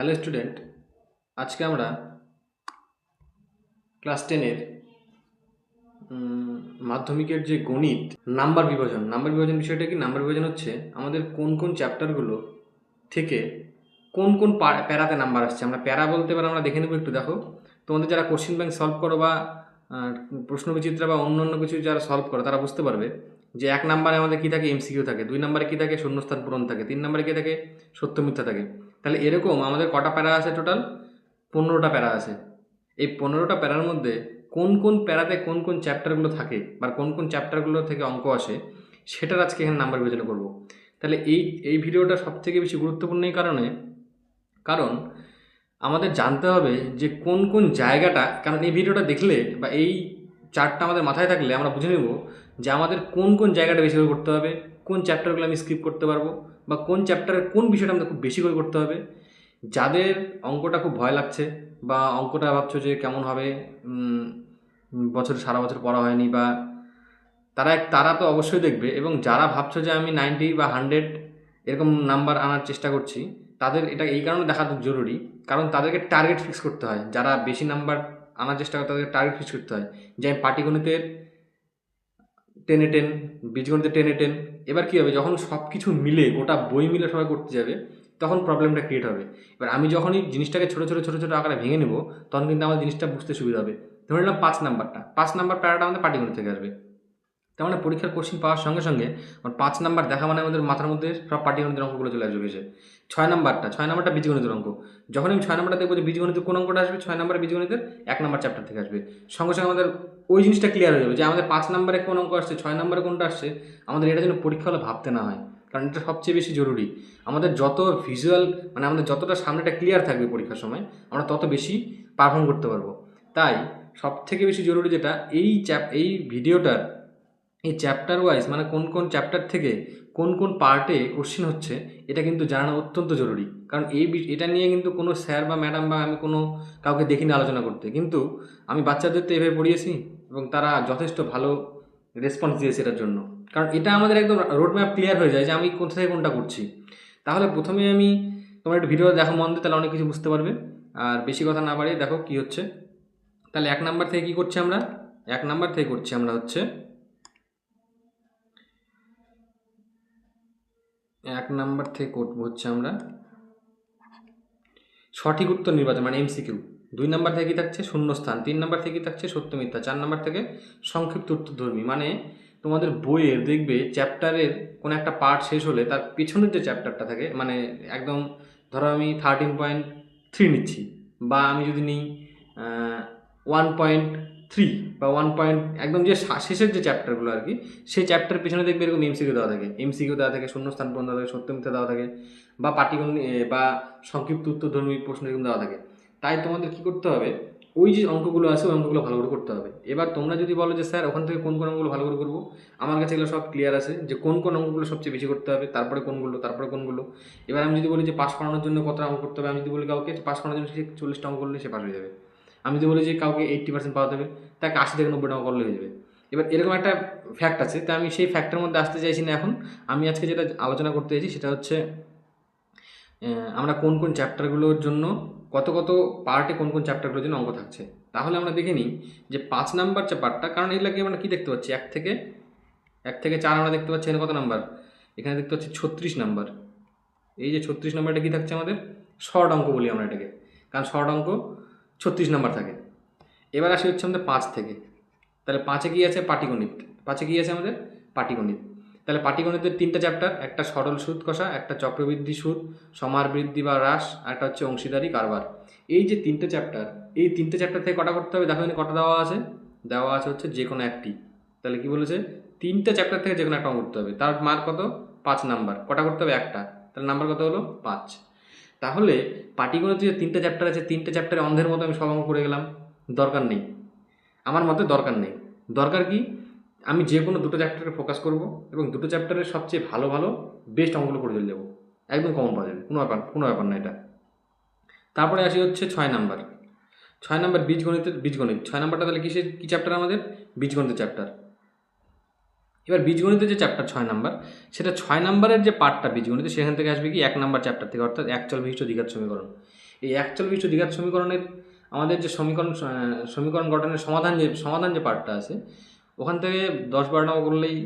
Hello student, আজকে আমরা class 10-এর মাধ্যমিকের যে গণিত নাম্বার বিভাজন বিষয়টা কি? নাম্বার বিভাজন হচ্ছে আমাদের কোন কোন চ্যাপ্টারগুলো থেকে কোন কোন প্যারাতে নাম্বার আসছে। আমরা প্যারা বলতে পারি, আমরা দেখে নেবো একটু। দেখো, তোমাদের যারা কোশ্চেন ব্যাংক সলভ করো বা প্রশ্ন বিচিত্রা বা অন্য অন্য কিছু যারা সলভ করো তারা বুঝতে পারবে যে 1 নম্বরে আমাদের কী থাকে, এমসিকিউ থাকে। 2 নম্বরে কী থাকে, শূন্যস্থান পূরণ থাকে। 3 নম্বরে কী থাকে, সত্য মিথ্যা থাকে। তাহলে এরকম আমাদের কটা প্যারা আছে? টোটাল 15টা প্যারা আছে। এই 15টা প্যারার মধ্যে কোন কোন প্যারাতে কোন কোন চ্যাপ্টারগুলো থাকে বা কোন কোন চ্যাপ্টারগুলো থেকে অঙ্ক আসে, সেটার আজকে এখানে নাম্বার বিবেচনা করব। তাহলে এই ভিডিওটা সবথেকে বেশি গুরুত্বপূর্ণ এই কারণ আমাদের জানতে হবে যে কোন কোন জায়গাটা, কারণ এই ভিডিওটা দেখলে বা এই চার্টটা আমাদের মাথায় থাকলে আমরা বুঝে নেব যে আমাদের কোন কোন জায়গাটা বেশি করে করতে হবে, কোন চ্যাপ্টারগুলো আমি স্কিপ করতে পারবো, বা কোন চ্যাপ্টারের কোন বিষয়টা আমাদের খুব বেশি করে করতে হবে। যাদের অঙ্কটা খুব ভয় লাগছে বা অঙ্কটা ভাবছো যে কেমন হবে, বছর সারা বছর পড়া হয়নি, বা তারা তো অবশ্যই দেখবে। এবং যারা ভাবছো যে আমি 90 বা 100 এরকম নাম্বার আনার চেষ্টা করছি, তাদের এটা এই কারণে দেখা জরুরি, কারণ তাদেরকে টার্গেট ফিক্স করতে হয়। যারা বেশি নাম্বার আনার চেষ্টা করে তাদেরকে টার্গেট ফিক্স করতে হয় যে আমি পাটিগণিতের 10-এ 10, বীজগণিতে 10-এ 10। এবার কী হবে, যখন সব কিছু মিলে গোটা বই মিলে সবাই করতে যাবে, তখন প্রবলেমটা ক্রিয়েট হবে। এবার আমি যখনই জিনিসটাকে ছোটো ছোটো ছোটো ছোটো আকারে ভেঙে নেব, তখন কিন্তু আমার জিনিসটা বুঝতে সুবিধা হবে। ধরে নিলাম 5 নাম্বার প্যারাটা আমাদের পাটিগণিত থেকে আসবে। তার মানে পরীক্ষার কোশ্চেন পাওয়ার সঙ্গে সঙ্গে আমার 5 নাম্বার দেখা মানে আমাদের মাথার মধ্যে সব পাটিগণিতের অঙ্কগুলো চলে আসবে ভেসে। 6 নাম্বারটা বীজগণিতের অঙ্ক। যখন আমি 6 নাম্বারটা দেখবো যে বীজগণিতের কোন অঙ্কটা আসবে, 6 নাম্বার বীজগণিতের 1 নাম্বার চ্যাপ্টার থেকে আসবে, সঙ্গে সঙ্গে আমাদের ওই জিনিসটা ক্লিয়ার হয়ে যাবে যে আমাদের 5 নাম্বারে কোন অঙ্ক আসছে, 6 নাম্বারে কোনটা আসছে। আমাদের এটা যেন পরীক্ষা হলে ভাবতে না হয়, কারণ এটা সবচেয়ে বেশি জরুরি। আমাদের যত ভিজুয়াল, মানে আমাদের যতটা সামনেটা ক্লিয়ার থাকবে পরীক্ষার সময়, আমরা তত বেশি পারফর্ম করতে পারবো। তাই সব থেকে বেশি জরুরি যেটা, এই ভিডিওটার এই চ্যাপ্টার ওয়াইজ, মানে কোন কোন চ্যাপ্টার থেকে কোন কোন পার্টে কোশ্চেন হচ্ছে, এটা কিন্তু জানানো অত্যন্ত জরুরি। কারণ এটা নিয়ে কিন্তু কোনো স্যার বা ম্যাডাম বা আমি কোনো কাউকে দেখিনি আলোচনা করতে, কিন্তু আমি বাচ্চাদের তো এভাবে পড়িয়েছি এবং তারা যথেষ্ট ভালো রেসপন্স দিয়েছে এটার জন্য। কারণ এটা আমাদের একদম রোড ম্যাপ ক্লিয়ার হয়ে যায় যে আমি কোথা থেকে কোনটা করছি। তাহলে প্রথমে আমি তোমার একটা ভিডিও দেখো মন দিয়ে, তাহলে অনেক কিছু বুঝতে পারবে। আর বেশি কথা না বাড়িয়ে দেখো কি হচ্ছে। তাহলে 1 নাম্বার থেকে কী করছি আমরা? 1 নাম্বার থেকে করছি আমরা হচ্ছে 1 নাম্বার থেকে করবো হচ্ছে আমরা সঠিক উত্তর নির্বাচন, মানে এমসিকিউ। 2 নাম্বার থেকে কী থাকছে, শূন্যস্থান। 3 নাম্বার থেকে কী থাকছে, সত্য মিথ্যা। 4 নাম্বার থেকে সংক্ষিপ্ত উত্তরধর্মী। মানে তোমাদের বইয়ের দেখবে চ্যাপ্টারের কোনো একটা পার্ট শেষ হলে তার পেছনের যে চ্যাপ্টারটা থাকে, মানে একদম ধরো আমি 13.3 নিচ্ছি, বা আমি যদি নিই 1.3 বা 1 একদম যে শেষের যে চ্যাপ্টারগুলো আর কি, সেই চ্যাপ্টারের পেছনে দেখবে এরকম এমসিকিউ দেওয়া থাকে, শূন্যস্থান পূরণ দেওয়া থাকে, সত্য মিথ্যা দেওয়া থাকে, বা পাটিগণিত বা সংক্ষিপ্ত উত্তরধর্মী প্রশ্ন এরকম দেওয়া থাকে। তাই তোমাদের কী করতে হবে, ওই যে অঙ্কগুলো আছে ওই অঙ্কগুলো ভালো করে করতে হবে। এবার তোমরা যদি বলো যে স্যার ওখান থেকে কোন কোন অঙ্কগুলো ভালো করে করবো, আমার কাছে এগুলো সব ক্লিয়ার আছে যে কোন কোন অঙ্কগুলো সবচেয়ে বেশি করতে হবে, তারপরে কোনগুলো। এবার আমি যদি বলি যে পাস করানোর জন্য কতটা অঙ্ক করতে হবে, আমি যদি বলি কাউকে পাস করানোর জন্য সে 40টা অঙ্ক করলে সে পাস হয়ে যাবে। আমি যদি বলি যে কাউকে 80% পাওয়াতে হবে, তাকে 80 থেকে 90 অঙ্ক করলে হয়ে যাবে। এবার এরকম একটা ফ্যাক্ট আছে, তা আমি সেই ফ্যাক্টের মধ্যে আসতে চাইছি না এখন। আমি আজকে যেটা আলোচনা করতে চাইছি সেটা হচ্ছে আমরা কোন কোন চ্যাপ্টারগুলোর জন্য কত কত পার্টে কোন কোন চ্যাপ্টারগুলোর জন্য অঙ্ক থাকছে। তাহলে আমরা দেখে নিই যে 5 নাম্বার যে পার্টটা, কারণ এগুলোকে আমরা কী দেখতে পাচ্ছি, 1 থেকে 4 আমরা দেখতে পাচ্ছি। এখানে কত নাম্বার? এখানে দেখতে পাচ্ছি 36 নাম্বার। এই যে 36 নাম্বারটা কী থাকছে আমাদের, শর্ট অঙ্ক বলি আমরা এটাকে, কারণ শর্ট অঙ্ক 36 নাম্বার থাকে। এবার আসি হচ্ছে আমাদের 5 থেকে। তাহলে 5-এ কী আছে, পাটিগণিত। 5-এ কী আছে আমাদের, পাটিগণিত। তাহলে পাটিগণিতের 3টা চ্যাপ্টার, একটা সরল সুদ কষা, একটা চক্রবৃদ্ধি সুদ, সমার বৃদ্ধি বা হ্রাস, আর একটা হচ্ছে অংশীদারি কারবার। এই যে 3টে চ্যাপ্টার, এই 3টে চ্যাপ্টার থেকে কটা করতে হবে দেখো, এখানে কটা দেওয়া আছে হচ্ছে যে কোনো একটি। তাহলে কি বলেছে, 3টে চ্যাপ্টার থেকে যে কোনো একটা করতে হবে, তার মার্ক কত, 5 নাম্বার। কটা করতে হবে, একটা। তাহলে নাম্বার কত হলো, 5। তাহলে পাটিগণিতে যে 3টে চ্যাপ্টার আছে, 3টে চ্যাপ্টারে অন্ধের মতো আমি সব অঙ্ক করে গেলাম, দরকার নেই। আমার মতে দরকার নেই। দরকার কি, আমি যে কোনো দুটো চ্যাপ্টারে ফোকাস করব এবং দুটো চ্যাপ্টারের সবচেয়ে ভালো ভালো বেস্ট অঙ্কগুলো করে চলে যাবো, একদম কমন পাওয়া যাবে, কোনো ব্যাপার না এটা। তারপরে আসি হচ্ছে 6 নাম্বার। 6 নাম্বার বীজগণিত। 6 নাম্বারটা তাহলে কী চ্যাপ্টার আমাদের, বীজগণিতের চ্যাপ্টার। এবার বীজগণিতের যে চ্যাপ্টার 6 নাম্বার, সেটা 6 নাম্বারের যে পার্টটা বীজগণিত, সেখান থেকে আসবে কি 1 নাম্বার চ্যাপ্টার থেকে, অর্থাৎ একচল বিশিষ্ট দ্বিঘাত সমীকরণ। এই একচল বিশিষ্ট দ্বিঘাত সমীকরণের আমাদের যে সমীকরণ গঠনের সমাধান যে পার্টটা আছে, ওখান থেকে 10-12 নম্বর করলেই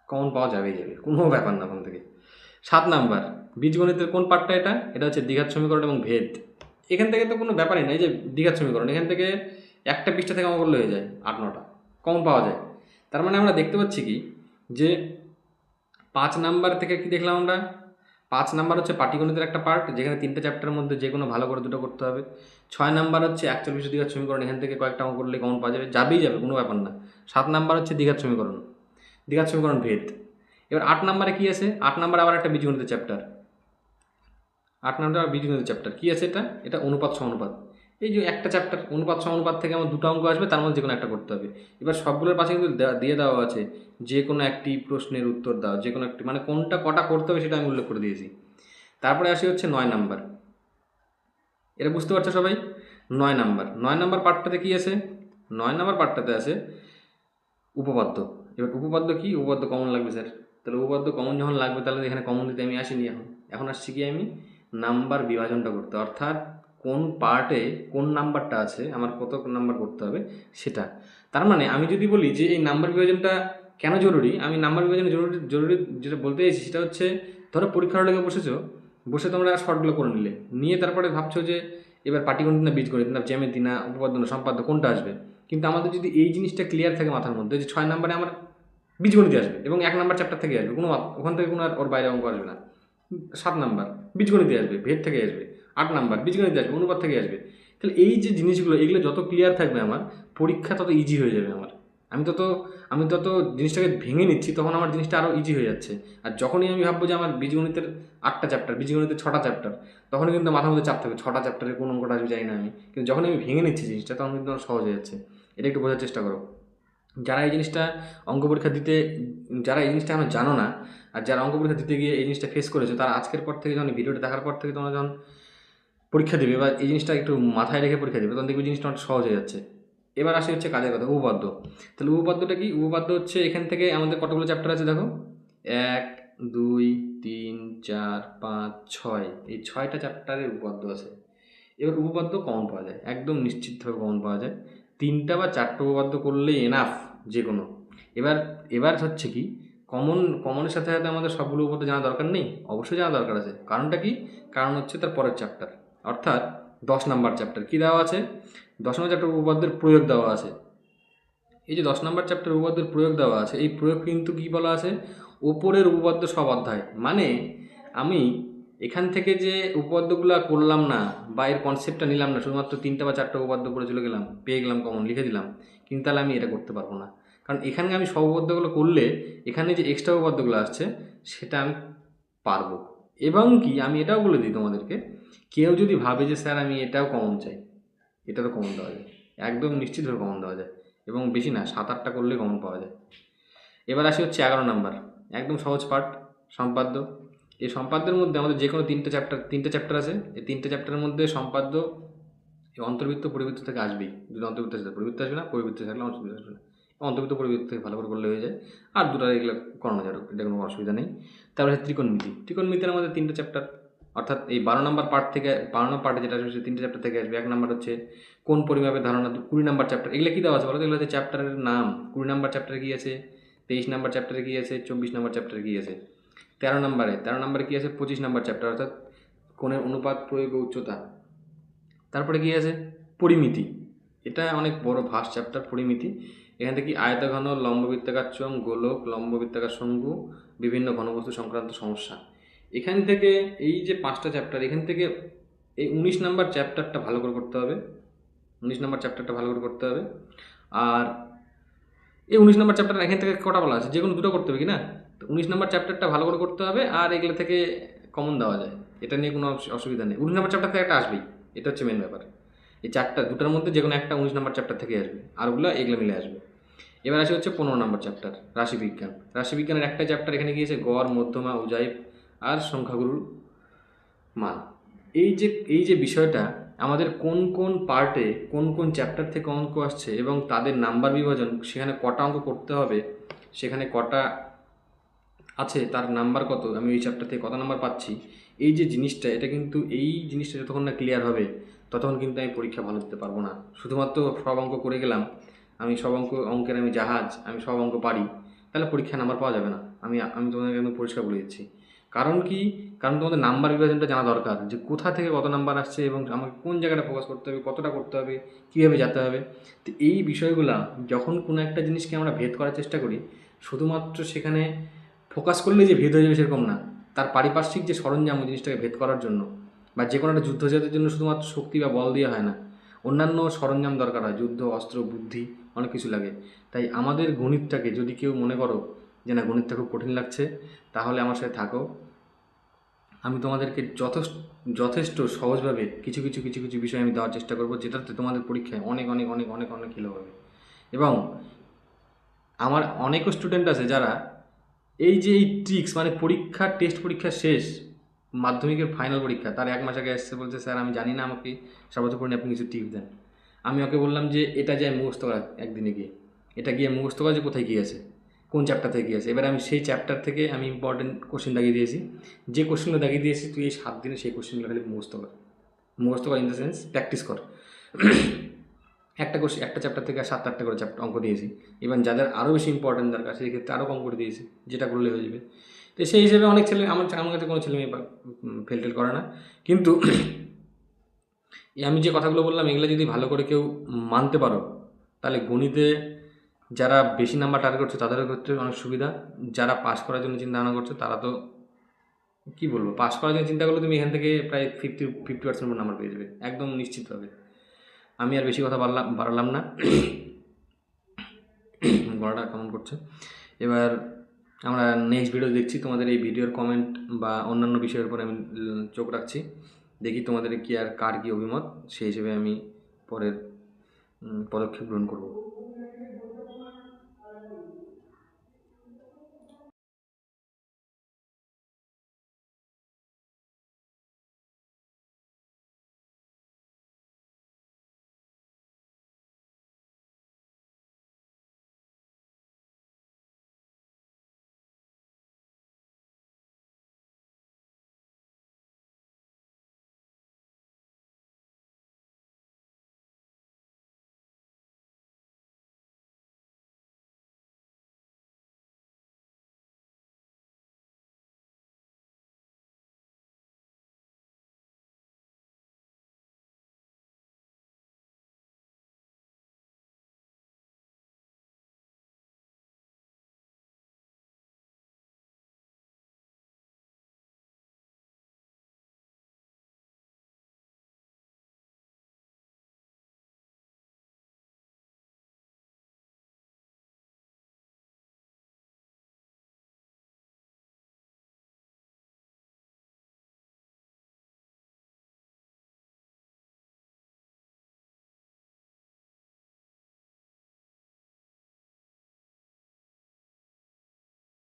কমন পাওয়া যাবে, কোনো ব্যাপার না ওখান থেকে। 7 নাম্বার বীজগণিতের কোন পার্টটা? এটা হচ্ছে দ্বিঘাত সমীকরণ এবং ভেদ। এখান থেকে তো কোনো ব্যাপারই নাই, যে দ্বিঘাত সমীকরণ এখান থেকে একটা পৃষ্ঠা থেকে আমার করলে হয়ে যায় 8-9টা কমন পাওয়া যায়। তার মানে আমরা দেখতে পাচ্ছি কি, যে 5 নাম্বার থেকে কি দেখলাম আমরা, 5 নাম্বার হচ্ছে পাটিগণিতের একটা পার্ট, যেখানে 3টে চ্যাপ্টারের মধ্যে যে কোনো ভালো করে দুটো করতে হবে। 6 নাম্বার হচ্ছে একচল বিশিষ্ট দ্বিঘাত সমীকরণ, এখান থেকে কয়েকটা অঙ্ক করলে কমন পাওয়া যাবে, কোনো ব্যাপার না। 7 নাম্বার হচ্ছে দ্বিঘাত সমীকরণ ভেদ। এবার 8 নাম্বারে কি আছে? 8 নাম্বার আবার একটা বীজগণিতের চ্যাপ্টার। 8 নাম্বার বীজগণিতের চ্যাপ্টার কি আছে? এটা অনুপাত সমানুপাত। এই যে একটা চ্যাপ্টার অনুপাত সমানুপাত থেকে আমার দুটো অঙ্ক আসবে, তার মধ্যে যে কোনো একটা করতে হবে। এবার সবগুলোর পাশে কিন্তু দিয়ে দেওয়া আছে যে কোনো একটি প্রশ্নের উত্তর দাও, যে কোনো একটি, মানে কোনটা কটা করতে হবে সেটা আমি উল্লেখ করে দিয়েছি। তারপরে আসি হচ্ছে 9 নাম্বার। এটা বুঝতে পারছো সবাই? 9 নাম্বার পার্টটাতে কি আছে? 9 নাম্বার পার্টটাতে আছে উপপাদ্য। এবার উপপাদ্য কি? উপপাদ্য কমন লাগবে স্যার। তাহলে উপপাদ্য কমন যখন লাগবে, তাহলে এখানে কমন দিতে আমি আসিনি। এখন আসছি কি, আমি নাম্বার বিভাজনটা করতে, অর্থাৎ কোন পার্টে কোন নাম্বারটা আছে, আমার কত নাম্বার করতে হবে সেটা। তার মানে আমি যদি বলি যে এই নাম্বার বিভাজনটা কেন জরুরি, আমি নাম্বার বিভাজন জরুরি যেটা বলতে চাইছি সেটা হচ্ছে, ধরো পরীক্ষার হলে বসে তোমরা শর্টগুলো করে নিয়ে তারপরে ভাবছো যে এবার পাটিগণিত না বীজগণিত না জ্যামিতি না উপপাদ্য না সম্পাদ্য কোনটা আসবে। কিন্তু আমাদের যদি এই জিনিসটা ক্লিয়ার থাকে মাথার মধ্যে, যে 6 নাম্বারে আমার বীজগণিতে আসবে এবং 1 নাম্বার চ্যাপ্টার থেকে আসবে, ওখান থেকে কোনো আর ওর বাইরে অঙ্ক আসবে না। 7 নাম্বার বীজগণিতে আসবে, ভেদ থেকে আসবে। 8 নাম্বার বীজগণিতে আসবে, অনুপাত থেকে আসবে। তাহলে এই যে জিনিসগুলো, এগুলো যত ক্লিয়ার থাকবে আমার পরীক্ষা তত ইজি হয়ে যাবে আমার। আমি তত জিনিসটাকে ভেঙে নিচ্ছি, তখন আমার জিনিসটা আরও ইজি হয়ে যাচ্ছে। আর যখনই আমি ভাববো যে আমার বীজগণিতের 8টা চ্যাপ্টার, বীজগণিতের 6টা চ্যাপ্টার, তখনই কিন্তু মাথার মধ্যে চাপ থাকবে 6টা চ্যাপ্টারে কোন অঙ্কটা আসবে জানি না আমি। কিন্তু যখন আমি ভেঙে নিচ্ছি জিনিসটা, তখন কিন্তু আমার সহজ হয়ে যাচ্ছে। এটা একটু বোঝার চেষ্টা করো। যারা এই জিনিসটা আমার জানো না, আর যারা অঙ্ক পরীক্ষা দিতে গিয়ে এই জিনিসটা ফেস করেছো, তারা আজকের পর থেকে, যখন ভিডিওটা দেখার পর থেকে তোমরা যখন পরীক্ষা দেবে বা এই জিনিসটা একটু মাথায় রেখে পরীক্ষা দেবে, তখন দেখবে জিনিসটা অনেক সহজ হয়ে যাচ্ছে। এবার আসে হচ্ছে কাজের কথা, উপপাদ্য। তাহলে উপপাদ্যটা কি? উপপাদ্য হচ্ছে এখান থেকে আমাদের কতগুলো চ্যাপ্টার আছে দেখো, 1, 2, 3, 4, 5, 6, এই 6টা চ্যাপ্টারের উপপাদ্য আছে। এবার উপপাদ্য কমন পাওয়া যায়, একদম নিশ্চিতভাবে কমন পাওয়া যায়। 3টা বা 4টা উপপাদ্য করলেই এনাফ যে কোনো। এবার হচ্ছে কি, কমনের সাথে সাথে আমাদের সবগুলো উপপাদ্য জানা দরকার নেই, অবশ্যই জানা দরকার আছে। কারণটা কি? কারণ হচ্ছে তার পরের চ্যাপ্টার, অর্থাৎ 10 নাম্বার চ্যাপ্টার কী দেওয়া আছে? 10 নম্বর চ্যাপ্টার উপপাদ্যের প্রয়োগ দেওয়া আছে। এই যে 10 নম্বর চ্যাপ্টার উপপাদ্যের প্রয়োগ দেওয়া আছে, এই প্রয়োগ কিন্তু কী বলা আছে? ওপরের উপপাদ্য সব অধ্যায়। মানে আমি এখান থেকে যে উপপাদ্যগুলো করলাম না বা এর কনসেপ্টটা নিলাম না, শুধুমাত্র 3টা বা 4টা উপপাদ্য পড়ে চলে গেলাম, পেয়ে গেলাম কমন, লিখে দিলাম, কিন্তু তাহলে আমি এটা করতে পারবো না। কারণ এখানে আমি সব উপপাদ্যগুলো করলে এখানে যে এক্সট্রা উপপাদ্যগুলো আসছে সেটা আমি পারবো। এবং কি আমি এটাও বলে দিই তোমাদেরকে, কেউ যদি ভাবে যে স্যার আমি এটাও কমন চাই, এটারও কমন দেওয়া যায়, একদম নিশ্চিতভাবে কমন দেওয়া যায়, এবং বেশি না 7-8টা করলে কমন পাওয়া যায়। এবার আসি হচ্ছে 11 নাম্বার, একদম সহজ পার্ট, সম্পাদ্য। এই সম্পাদ্যের মধ্যে আমাদের যে কোনো 3টে চ্যাপ্টার আছে, এই 3টে চ্যাপ্টারের মধ্যে সম্পাদ্য এই অন্তর্বৃত্ত পরিবৃত্ত থেকে আসবেই। যদি অন্তর্বৃত্ত আসে পরিবৃত্ত আসবে না, পরিবৃত্ত থাকলে অন্তর্বৃত্ত আসবে না। অন্তর্বৃত্ত পরিবৃত্ত থেকে ভালো করে করলে হয়ে যায়। আর দুটো এগুলো করানো যাবে, এটা কোনো অসুবিধা নেই। তারপরে ত্রিকোণমিতির আমাদের 3টে চ্যাপ্টার, অর্থাৎ এই 12 নম্বর পার্ট থেকে, 12 নম্বর পার্টে যেটা আসবে সে 3টে চ্যাপ্টার থেকে আসবে। 1 নাম্বার হচ্ছে কোন পরিমাপের ধারণা, 20 নাম্বার চ্যাপ্টার। এগুলো কী দেওয়া আছে বলো তো? এগুলো হচ্ছে চ্যাপ্টারের নাম। 20 নাম্বার চ্যাপ্টারে কী আছে, 23 নাম্বার চ্যাপ্টারে কী আছে, 24 নাম্বার চ্যাপ্টারে কী আছে। 13 নাম্বারে কী আছে, 25 নাম্বার চ্যাপ্টার, অর্থাৎ কোণের অনুপাত, প্রয়োগ ও উচ্চতা। তারপরে কী আছে, পরিমিতি। এটা অনেক বড় ভাস্ট চ্যাপ্টার, পরিমিতি। এখান থেকে আয়তঘন, লম্ববৃত্তাকার চোঙ, গোলক, লম্ববৃত্তাকার শঙ্কু, বিভিন্ন ঘনবস্তু সংক্রান্ত সমস্যা। এখান থেকে এই যে 5টা চ্যাপ্টার, এখান থেকে এই 19 নাম্বার চ্যাপ্টারটা ভালো করে করতে হবে। 19 নাম্বার চ্যাপ্টারটা ভালো করে করতে হবে। আর এই 19 নাম্বার চ্যাপ্টার এখান থেকে কটা বলা আছে, যে কোনো দুটো করতে হবে কি না? তো 19 নাম্বার চ্যাপ্টারটা ভালো করে করতে হবে, আর এগুলো থেকে কমন দেওয়া যায়, এটা নিয়ে কোনো অসুবিধা নেই। 19 নাম্বার চ্যাপ্টার থেকে একটা আসবেই, এটা হচ্ছে মেন ব্যাপার। এই দুটার মধ্যে যে কোনো একটা 19 নাম্বার চ্যাপ্টার থেকে আসবে, আর ওগুলো এগুলো মিলে আসবে। এবার আসে হচ্ছে 15 নাম্বার চ্যাপ্টার, রাশিবিজ্ঞানের একটা চ্যাপ্টার এখানে গিয়েছে গড়, মধ্যমা, উজাইব আর সংখ্যাগুরুর মান। এই যে বিষয়টা আমাদের কোন কোন পার্টে কোন কোন চ্যাপ্টার থেকে অঙ্ক আসছে এবং তাদের নাম্বার বিভাজন, সেখানে কটা অঙ্ক করতে হবে, সেখানে কটা আছে, তার নাম্বার কত, আমি ওই চ্যাপ্টার থেকে কত নাম্বার পাচ্ছি, এই যে জিনিসটা, এটা কিন্তু এই জিনিসটা যতক্ষণ না ক্লিয়ার হবে ততক্ষণ কিন্তু আমি পরীক্ষা ভালো দিতে পারবো না। শুধুমাত্র সব অঙ্ক করে গেলাম, আমি সব অঙ্কের আমি জাহাজ, আমি সব অঙ্ক পারি, তাহলে পরীক্ষায় নাম্বার পাওয়া যাবে না। আমি আমি তোমাদেরকে একদম পরিষ্কার বলে দিচ্ছি। কারণ কি? কারণ তোমাদের নাম্বার বিভাজনটা জানা দরকার, যে কোথা থেকে কত নাম্বার আসছে এবং আমাকে কোন জায়গাটা ফোকাস করতে হবে, কতটা করতে হবে, কীভাবে যেতে হবে। তো এই বিষয়গুলা যখন কোনো একটা জিনিসকে আমরা ভেদ করার চেষ্টা করি, শুধুমাত্র সেখানে ফোকাস করলে যে ভেদ হয়ে যাবে সেরকম না। তার পারিপার্শ্বিক যে সরঞ্জাম ওই জিনিসটাকে ভেদ করার জন্য, বা যে কোনো একটা যুদ্ধ জেতার জন্য শুধুমাত্র শক্তি বা বল দিয়ে হয় না, অন্যান্য সরঞ্জাম দরকার হয়, যুদ্ধ, অস্ত্র, বুদ্ধি, অনেক কিছু লাগে। তাই আমাদের গণিতটাকে যদি কেউ মনে করো যে না গণিতটা খুব কঠিন লাগছে, তাহলে আমার সাথে থাকো। আমি তোমাদেরকে যথেষ্ট সহজভাবে কিছু কিছু কিছু কিছু বিষয় আমি দেওয়ার চেষ্টা করবো, যেটাতে তোমাদের পরীক্ষায় অনেক অনেক অনেক অনেক অনেক হেল্প হবে। এবং আমার অনেক স্টুডেন্ট আছে যারা এই যে এই ট্রিক্স, মানে পরীক্ষা, টেস্ট পরীক্ষা শেষ, মাধ্যমিকের ফাইনাল পরীক্ষা, তার এক মাস আগে এসছে, বলছে স্যার আমি জানি না, আমাকে সর্বোপরি আপনি কিছু টিপস দেন। আমি ওকে বললাম যে এটা যায় মুখস্থ করা একদিনে গিয়ে, এটা গিয়ে মুখস্থ করা যে কোথায় গিয়ে আছে, কোন চ্যাপ্টার থেকে গিয়ে আছে। এবার আমি সেই চ্যাপ্টার থেকে আমি ইম্পর্টেন্ট কোশ্চেন দাগিয়ে দিয়েছি, যে কোশ্চেনগুলো দাগিয়ে দিয়েছি তুই এই 7 দিনে সেই কোশ্চেনগুলো খালি মুখস্থ কর ইন দ্য সেন্স প্র্যাকটিস কর। একটা চ্যাপ্টার থেকে 7-8টা করে অঙ্ক দিয়েছি। ইভেন যাদের আরও বেশি ইম্পর্টেন্ট দরকার সেই ক্ষেত্রে আরও কম করে দিয়েছি, যেটা করলে হয়ে যাবে। তো সেই হিসেবে অনেক ছেলে, আমার কাছে কোনো ছেলে মেয়ে ফেল টেল করে না। কিন্তু আমি যে কথাগুলো বললাম এগুলো যদি ভালো করে কেউ মানতে পারো, তাহলে গণিতে যারা বেশি নাম্বার টার্গেট করছে তাদেরও ক্ষেত্রে অনেক সুবিধা। যারা পাস করার জন্য চিন্তা ভাবনা করছে তারা তো কী বলবো, পাস করার জন্য চিন্তা করলে তুমি এখান থেকে প্রায় 50% নাম্বার পেয়ে যাবে একদম নিশ্চিতভাবে। আমি আর বেশি কথা বাড়ালাম না, গলাটা কেমন করছে। এবার আমরা নেক্সট ভিডিও দেখছি। তোমাদের এই ভিডিওর কমেন্ট বা অন্যান্য বিষয়ের উপর আমি চোখ রাখছি, দেখি তোমাদের কি আর কার কী অভিমত, সেই হিসেবে আমি পরের পদক্ষেপ গ্রহণ করব।